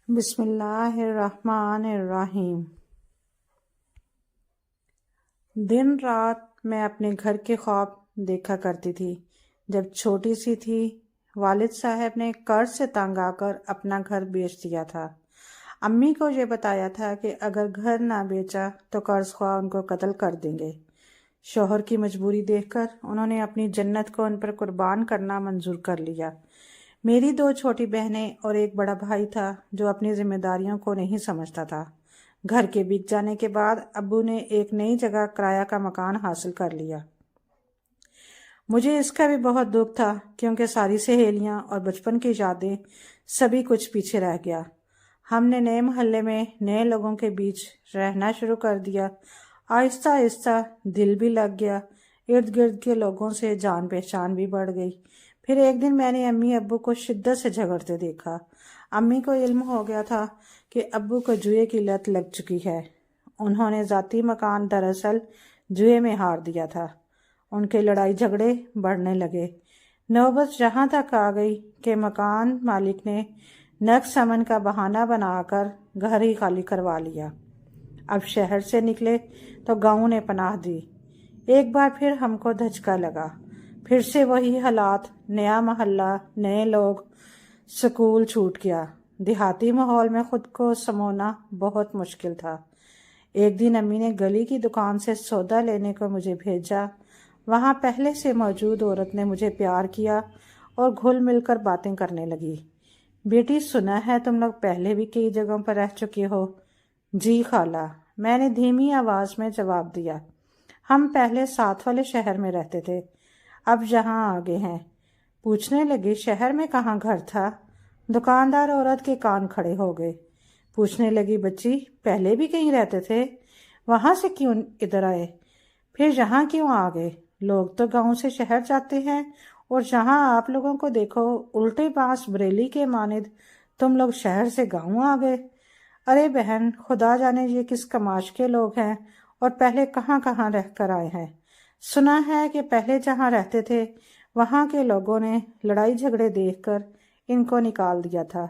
بسم اللہ الرحمن الرحیم۔ دن رات میں اپنے گھر کے خواب دیکھا کرتی تھی۔ جب چھوٹی سی تھی، والد صاحب نے قرض سے تنگ آ کر اپنا گھر بیچ دیا تھا۔ امی کو یہ بتایا تھا کہ اگر گھر نہ بیچا تو قرض خواہ ان کو قتل کر دیں گے۔ شوہر کی مجبوری دیکھ کر انہوں نے اپنی جنت کو ان پر قربان کرنا منظور کر لیا۔ میری 2 چھوٹی بہنیں اور ایک بڑا بھائی تھا جو اپنی ذمہ داریوں کو نہیں سمجھتا تھا۔ گھر کے بک جانے کے بعد ابو نے ایک نئی جگہ کرایہ کا مکان حاصل کر لیا۔ مجھے اس کا بھی بہت دکھ تھا کیونکہ ساری سہیلیاں اور بچپن کی یادیں سبھی کچھ پیچھے رہ گیا۔ ہم نے نئے محلے میں نئے لوگوں کے بیچ رہنا شروع کر دیا۔ آہستہ آہستہ دل بھی لگ گیا، ارد گرد کے لوگوں سے جان پہچان بھی بڑھ گئی۔ پھر ایک دن میں نے امی ابو کو شدت سے جھگڑتے دیکھا۔ امی کو علم ہو گیا تھا کہ ابو کو جوئے کی لت لگ چکی ہے۔ انہوں نے ذاتی مکان دراصل جوئے میں ہار دیا تھا۔ ان کے لڑائی جھگڑے بڑھنے لگے۔ نوبت جہاں تک آ گئی کہ مکان مالک نے نقد ثمن کا بہانہ بنا کر گھر ہی خالی کروا لیا۔ اب شہر سے نکلے تو گاؤں نے پناہ دی۔ ایک بار پھر ہم کو دھچکا لگا۔ پھر سے وہی حالات، نیا محلہ، نئے لوگ، سکول چھوٹ گیا۔ دیہاتی ماحول میں خود کو سمونا بہت مشکل تھا۔ ایک دن امی نے گلی کی دکان سے سودا لینے کو مجھے بھیجا۔ وہاں پہلے سے موجود عورت نے مجھے پیار کیا اور گھل مل کر باتیں کرنے لگی۔ بیٹی، سنا ہے تم لوگ پہلے بھی کئی جگہوں پر رہ چکے ہو؟ جی خالہ، میں نے دھیمی آواز میں جواب دیا۔ ہم پہلے ساتھ والے شہر میں رہتے تھے، اب یہاں آگے ہیں۔ پوچھنے لگی، شہر میں کہاں گھر تھا؟ دکاندار عورت کے کان کھڑے ہو گئے۔ پوچھنے لگی، بچی پہلے بھی کہیں رہتے تھے؟ وہاں سے کیوں ادھر آئے؟ پھر یہاں کیوں آ گئے؟ لوگ تو گاؤں سے شہر جاتے ہیں اور جہاں آپ لوگوں کو دیکھو الٹے پاس بریلی کے مانند تم لوگ شہر سے گاؤں آ گئے۔ ارے بہن، خدا جانے یہ کس کماش کے لوگ ہیں اور پہلے کہاں کہاں رہ کر آئے ہیں۔ سنا ہے کہ پہلے جہاں رہتے تھے وہاں کے لوگوں نے لڑائی جھگڑے دیکھ کر ان کو نکال دیا تھا۔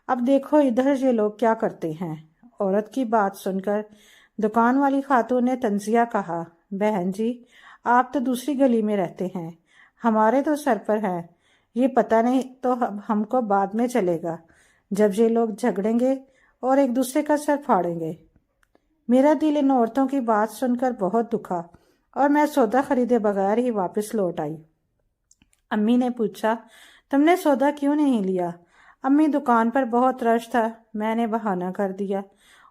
اب دیکھو ادھر یہ لوگ کیا کرتے ہیں۔ عورت کی بات سن کر دکان والی خاتون نے طنزیہ کہا، بہن جی آپ تو دوسری گلی میں رہتے ہیں، ہمارے تو سر پر ہیں۔ یہ پتہ نہیں تو اب ہم کو بعد میں چلے گا جب یہ لوگ جھگڑیں گے اور ایک دوسرے کا سر پھاڑیں گے۔ میرا دل ان عورتوں کی بات سن کر بہت دکھا اور میں سودا خریدے بغیر ہی واپس لوٹ آئی۔ امی نے پوچھا، تم نے سودا کیوں نہیں لیا؟ امی، دکان پر بہت رش تھا، میں نے بہانہ کر دیا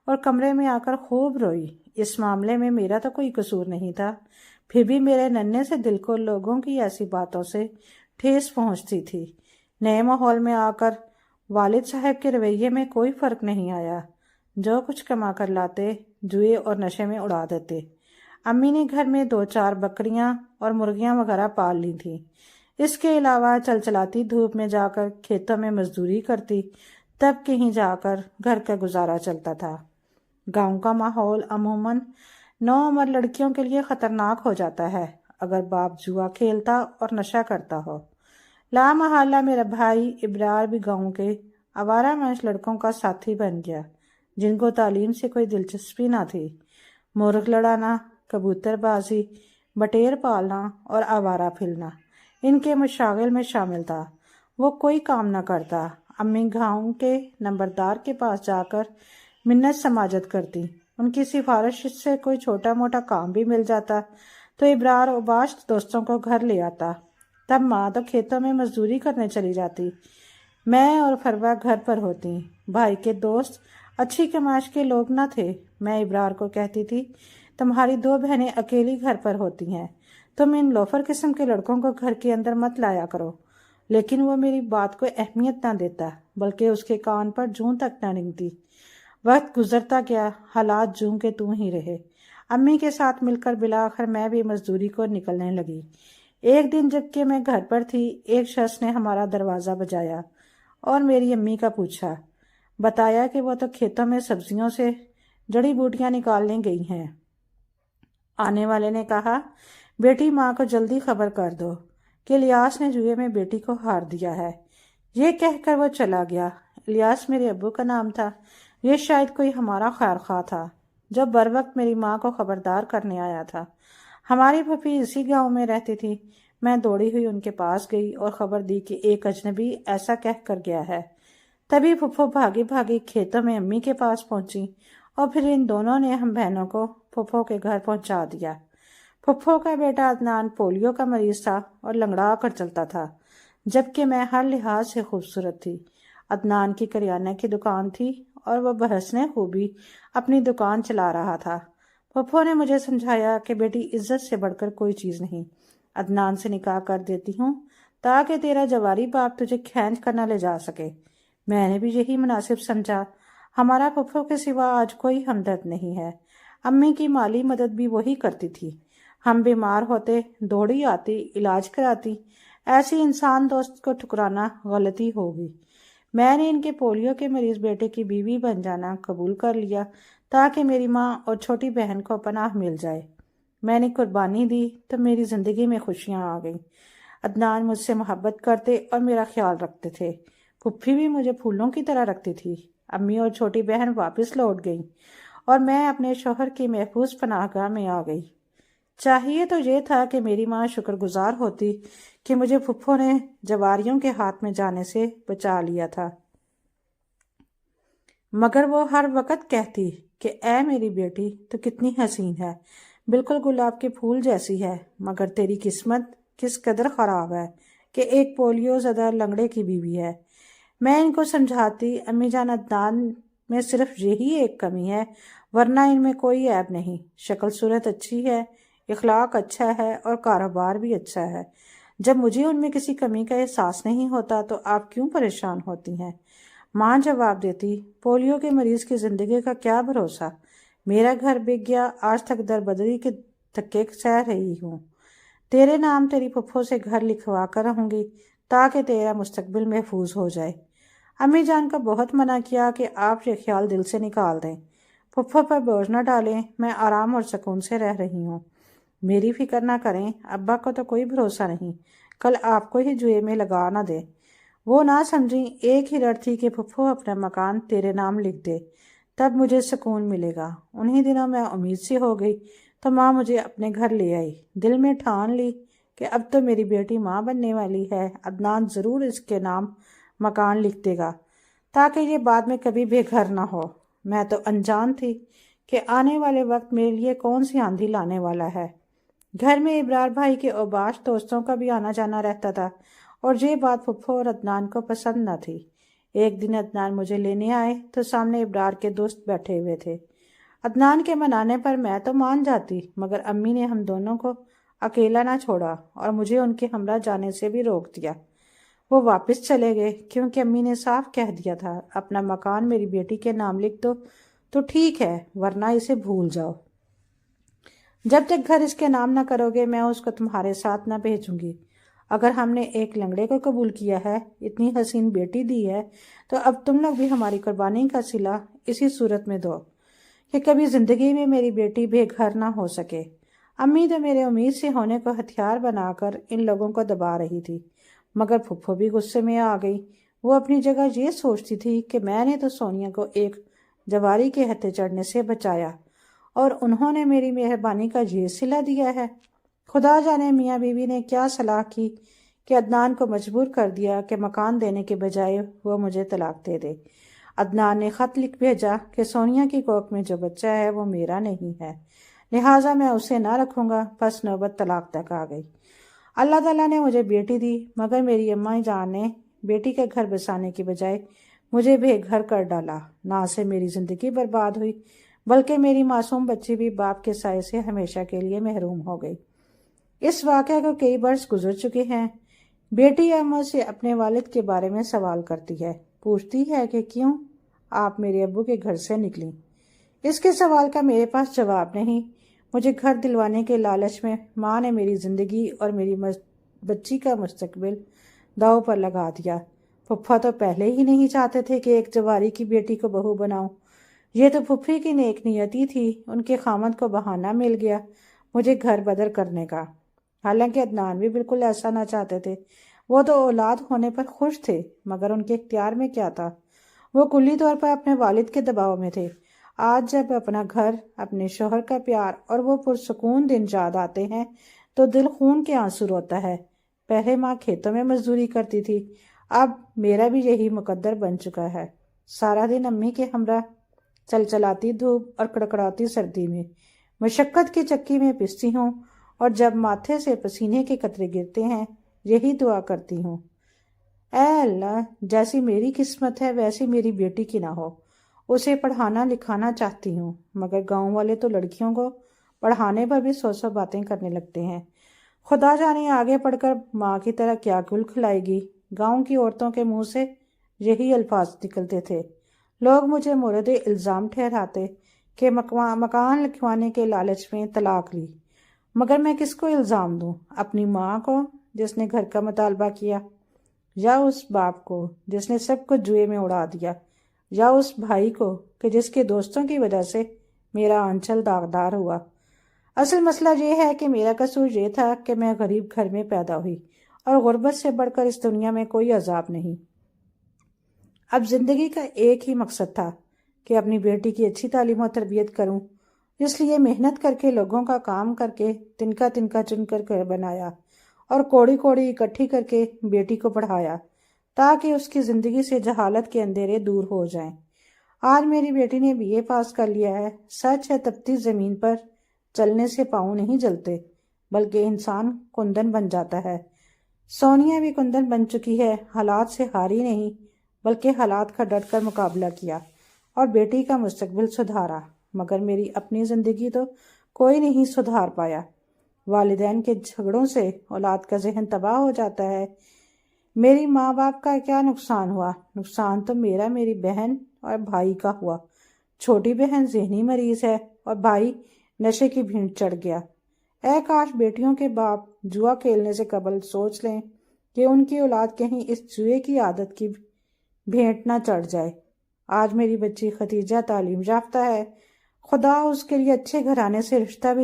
اور کمرے میں آ کر خوب روئی۔ اس معاملے میں میرا تو کوئی قصور نہیں تھا، پھر بھی میرے ننھے سے دل کو لوگوں کی ایسی باتوں سے ٹھیس پہنچتی تھی۔ نئے ماحول میں آ کر والد صاحب کے رویے میں کوئی فرق نہیں آیا۔ جو کچھ کما کر لاتے جوئے اور نشے میں اڑا دیتے۔ امی نے گھر میں 2-4 بکریاں اور مرغیاں وغیرہ پال لی تھیں۔ اس کے علاوہ چلچلاتی دھوپ میں جا کر کھیتوں میں مزدوری کرتی، تب کہیں جا کر گھر کا گزارا چلتا تھا۔ گاؤں کا ماحول عموماً نوعمر لڑکیوں کے لیے خطرناک ہو جاتا ہے اگر باپ جوا کھیلتا اور نشہ کرتا ہو۔ لامحالہ میرا بھائی ابرار بھی گاؤں کے آوارہ منش لڑکوں کا ساتھی بن گیا جن کو تعلیم سے کوئی دلچسپی نہ تھی۔ مرغ لڑانا، کبوتر بازی، بٹیر پالنا اور آوارہ پھرنا ان کے مشاغل میں شامل تھا۔ وہ کوئی کام نہ کرتا۔ امی گاؤں کے نمبردار کے پاس جا کر منت سماجت کرتی۔ ان کی سفارش سے کوئی چھوٹا موٹا کام بھی مل جاتا تو ابرار اوباش دوستوں کو گھر لے آتا۔ تب ماں تو کھیتوں میں مزدوری کرنے چلی جاتی، میں اور فروہ گھر پر ہوتی۔ بھائی کے دوست اچھی کمائش کے لوگ نہ تھے۔ میں ابرار کو کہتی تھی، تمہاری 2 بہنیں اکیلی گھر پر ہوتی ہیں، تم ان لوفر قسم کے لڑکوں کو گھر کے اندر مت لایا کرو۔ لیکن وہ میری بات کو اہمیت نہ دیتا، بلکہ اس کے کان پر جوں تک نہ رنگتی۔ وقت گزرتا گیا، حالات جوں کے توں ہی رہے۔ امی کے ساتھ مل کر بالآخر میں بھی مزدوری کو نکلنے لگی۔ ایک دن جب کہ میں گھر پر تھی، ایک شخص نے ہمارا دروازہ بجایا اور میری امی کا پوچھا۔ بتایا کہ وہ تو کھیتوں میں سبزیوں سے جڑی بوٹیاں نکالنے گئی ہیں۔ آنے والے نے کہا، بیٹی ماں کو جلدی خبر کر دو کہ الیاس نے جوئے میں بیٹی کو ہار دیا ہے۔ یہ کہہ کر وہ چلا گیا۔ الیاس میرے ابو کا نام تھا۔ یہ شاید کوئی ہمارا خیر خواہ تھا جو بر وقت میری ماں کو خبردار کرنے آیا تھا۔ ہماری پھپھی اسی گاؤں میں رہتی تھی۔ میں دوڑی ہوئی ان کے پاس گئی اور خبر دی کہ ایک اجنبی ایسا کہہ کر گیا ہے۔ تبھی پھپھو بھاگی بھاگی کھیتوں میں امی کے پاس پہنچی اور پھر ان دونوں نے ہم بہنوں کو پھپھو کے گھر پہنچا دیا۔ پھپھو کا بیٹا عدنان پولیو کا مریض تھا اور لنگڑا کر چلتا تھا، جبکہ میں ہر لحاظ سے خوبصورت تھی۔ عدنان کی کریانہ کی دکان تھی اور وہ بحسن خوبی اپنی دکان چلا رہا تھا۔ پھپھو نے مجھے سمجھایا کہ بیٹی عزت سے بڑھ کر کوئی چیز نہیں، عدنان سے نکاح کر دیتی ہوں تاکہ تیرا جواری باپ تجھے کھینچ کر نہ لے جا سکے۔ میں نے بھی یہی مناسب سمجھا۔ ہمارا پھپھو کے سوا آج کوئی ہمدرد نہیں ہے۔ امی کی مالی مدد بھی وہی کرتی تھی۔ ہم بیمار ہوتے دوڑی آتی، علاج کراتی۔ ایسی انسان دوست کو ٹھکرانا غلطی ہوگی۔ میں نے ان کے پولیو کے مریض بیٹے کی بیوی بن جانا قبول کر لیا تاکہ میری ماں اور چھوٹی بہن کو پناہ مل جائے۔ میں نے قربانی دی تو میری زندگی میں خوشیاں آ گئیں۔ عدنان مجھ سے محبت کرتے اور میرا خیال رکھتے تھے۔ پھپھی بھی مجھے پھولوں کی طرح رکھتی تھی۔ امی اور چھوٹی بہن واپس لوٹ گئیں اور میں اپنے شوہر کی محفوظ پناہ گاہ میں آ گئی۔ چاہیے تو یہ تھا کہ میری ماں شکر گزار ہوتی کہ مجھے پھپھو نے جواریوں کے ہاتھ میں جانے سے بچا لیا تھا، مگر وہ ہر وقت کہتی کہ اے میری بیٹی تو کتنی حسین ہے، بالکل گلاب کے پھول جیسی ہے، مگر تیری قسمت کس قدر خراب ہے کہ ایک پولیو زدہ لنگڑے کی بیوی ہے۔ میں ان کو سمجھاتی، امی جان عدنان میں صرف یہی ایک کمی ہے، ورنہ ان میں کوئی عیب نہیں، شکل صورت اچھی ہے، اخلاق اچھا ہے اور کاروبار بھی اچھا ہے۔ جب مجھے ان میں کسی کمی کا احساس نہیں ہوتا تو آپ کیوں پریشان ہوتی ہیں؟ ماں جواب دیتی، پولیو کے مریض کی زندگی کا کیا بھروسہ، میرا گھر بک گیا، آج تک در بدری کے دھکے سہ رہی ہوں۔ تیرے نام تیری پھپھو سے گھر لکھوا کر رہوں گی تاکہ تیرا مستقبل محفوظ ہو جائے۔ امی جان کو بہت منع کیا کہ آپ یہ خیال دل سے نکال دیں، پھپھو پر بوجھ نہ ڈالیں، میں آرام اور سکون سے رہ رہی ہوں، میری فکر نہ کریں، ابا کو تو کوئی بھروسہ نہیں، کل آپ کو ہی جوئے میں لگا نہ دے۔ وہ نہ سمجھیں، ایک ہی ڈر تھی کہ پھپھو اپنا مکان تیرے نام لکھ دے، تب مجھے سکون ملے گا۔ انہی دنوں میں امید سی ہو گئی تو ماں مجھے اپنے گھر لے آئی۔ دل میں ٹھان لی کہ اب تو میری بیٹی ماں بننے والی ہے، عدنان ضرور اس کے نام مکان لکھ دے گا تاکہ یہ بعد میں کبھی بے گھر نہ ہو۔ میں تو انجان تھی کہ آنے والے وقت میرے لیے کون سی آندھی لانے والا ہے۔ گھر میں ابرار بھائی کے اوباش دوستوں کا بھی آنا جانا رہتا تھا اور یہ بات پھپھو اور عدنان کو پسند نہ تھی۔ ایک دن عدنان مجھے لینے آئے تو سامنے ابرار کے دوست بیٹھے ہوئے تھے۔ عدنان کے منانے پر میں تو مان جاتی، مگر امی نے ہم دونوں کو اکیلا نہ چھوڑا اور مجھے ان کے ہمراہ جانے سے بھی روک دیا۔ وہ واپس چلے گئے کیونکہ امی نے صاف کہہ دیا تھا، اپنا مکان میری بیٹی کے نام لکھ دو تو ٹھیک ہے، ورنہ اسے بھول جاؤ۔ جب تک گھر اس کے نام نہ کرو گے میں اس کو تمہارے ساتھ نہ بھیجوں گی۔ اگر ہم نے ایک لنگڑے کو قبول کیا ہے، اتنی حسین بیٹی دی ہے، تو اب تم لوگ بھی ہماری قربانی کا صلہ اسی صورت میں دو کہ کبھی زندگی میں میری بیٹی بے گھر نہ ہو سکے۔ امی تو میرے امید سے ہونے کو ہتھیار بنا کر ان لوگوں کو دبا رہی تھی، مگر پھپھو بھی غصے میں آ گئی۔ وہ اپنی جگہ یہ سوچتی تھی کہ میں نے تو سونیا کو ایک جواری کے ہتھے چڑھنے سے بچایا اور انہوں نے میری مہربانی کا یہ صلہ دیا ہے۔ خدا جانے میاں بیوی نے کیا صلاح کی کہ عدنان کو مجبور کر دیا کہ مکان دینے کے بجائے وہ مجھے طلاق دے دے۔ عدنان نے خط لکھ بھیجا کہ سونیا کی کوکھ میں جو بچہ ہے وہ میرا نہیں ہے، لہٰذا میں اسے نہ رکھوں گا، پس نوبت طلاق تک آ گئی۔ اللہ تعالیٰ نے مجھے بیٹی دی، مگر میری اماں جان نے بیٹی کے گھر بسانے کی بجائے مجھے بے گھر کر ڈالا۔ نہ سے میری زندگی برباد ہوئی بلکہ میری معصوم بچی بھی باپ کے سائے سے ہمیشہ کے لیے محروم ہو گئی۔ اس واقعہ کو کئی برس گزر چکے ہیں۔ بیٹی اب مجھ سے اپنے والد کے بارے میں سوال کرتی ہے، پوچھتی ہے کہ کیوں آپ میرے ابو کے گھر سے نکلیں۔ اس کے سوال کا میرے پاس جواب نہیں۔ مجھے گھر دلوانے کے لالچ میں ماں نے میری زندگی اور میری بچی کا مستقبل داؤ پر لگا دیا۔ پھپھا تو پہلے ہی نہیں چاہتے تھے کہ ایک جواری کی بیٹی کو بہو بناؤں، یہ تو پھپھی کی نیک نیتی تھی، ان کے خامد کو بہانہ مل گیا مجھے گھر بدر کرنے کا۔ حالانکہ عدنان بھی بالکل ایسا نہ چاہتے تھے، وہ تو اولاد ہونے پر خوش تھے، مگر ان کے اختیار میں کیا تھا؟ وہ کلی طور پر اپنے والد کے دباؤ میں تھے۔ آج جب اپنا گھر، اپنے شوہر کا پیار اور وہ پرسکون دن یاد آتے ہیں تو دل خون کے آنسو روتا ہے۔ پہلے ماں کھیتوں میں مزدوری کرتی تھی، اب میرا بھی یہی مقدر بن چکا ہے۔ سارا دن امی کے ہمراہ چلچلاتی دھوپ اور کڑکڑاتی سردی میں مشقت کی چکی میں پستی ہوں، اور جب ماتھے سے پسینے کے قطرے گرتے ہیں یہی دعا کرتی ہوں، اے اللہ، جیسی میری قسمت ہے ویسی میری بیٹی کی نہ ہو۔ اسے پڑھانا لکھانا چاہتی ہوں، مگر گاؤں والے تو لڑکیوں کو پڑھانے پر بھی 100 باتیں کرنے لگتے ہیں۔ خدا جانے آگے پڑھ کر ماں کی طرح کیا گل کھلائے گی۔ گاؤں کی عورتوں کے منہ سے یہی الفاظ نکلتے تھے۔ لوگ مجھے مورد الزام ٹھہراتے کہ مکان لکھوانے کے لالچ میں طلاق لی، مگر میں کس کو الزام دوں؟ اپنی ماں کو جس نے گھر کا مطالبہ کیا، یا اس باپ کو جس نے سب کو جوئے میں اڑا دیا، یا اس بھائی کو کہ جس کے دوستوں کی وجہ سے میرا آنچل داغدار ہوا؟ اصل مسئلہ یہ ہے کہ میرا قصور یہ تھا کہ میں غریب گھر میں پیدا ہوئی، اور غربت سے بڑھ کر اس دنیا میں کوئی عذاب نہیں۔ اب زندگی کا ایک ہی مقصد تھا کہ اپنی بیٹی کی اچھی تعلیم و تربیت کروں، اس لیے محنت کر کے لوگوں کا کام کر کے تنکا تنکا چن کر گھر بنایا، اور کوڑی کوڑی اکٹھی کر کے بیٹی کو پڑھایا تاکہ اس کی زندگی سے جہالت کے اندھیرے دور ہو جائیں۔ آج میری بیٹی نے BA پاس کر لیا ہے۔ سچ ہے، تپتی زمین پر چلنے سے پاؤں نہیں جلتے، بلکہ انسان کندن بن جاتا ہے۔ سونیا بھی کندن بن چکی ہے، حالات سے ہاری نہیں بلکہ حالات کا ڈٹ کر مقابلہ کیا اور بیٹی کا مستقبل سدھارا، مگر میری اپنی زندگی تو کوئی نہیں سدھار پایا۔ والدین کے جھگڑوں سے اولاد کا ذہن تباہ ہو جاتا ہے۔ میری ماں باپ کا کیا نقصان ہوا؟ نقصان تو میرا میری بہن اور بھائی کا ہوا۔ چھوٹی بہن ذہنی مریض ہے اور بھائی نشے کی بھینٹ چڑھ گیا۔ اے کاش بیٹیوں کے باپ جوا کھیلنے سے قبل سوچ لیں کہ ان کی اولاد کہیں اس جوئے کی عادت کی بھینٹ نہ چڑھ جائے۔ آج میری بچی ختیجہ تعلیم یافتہ ہے، خدا اس کے لیے اچھے گھرانے سے رشتہ بھی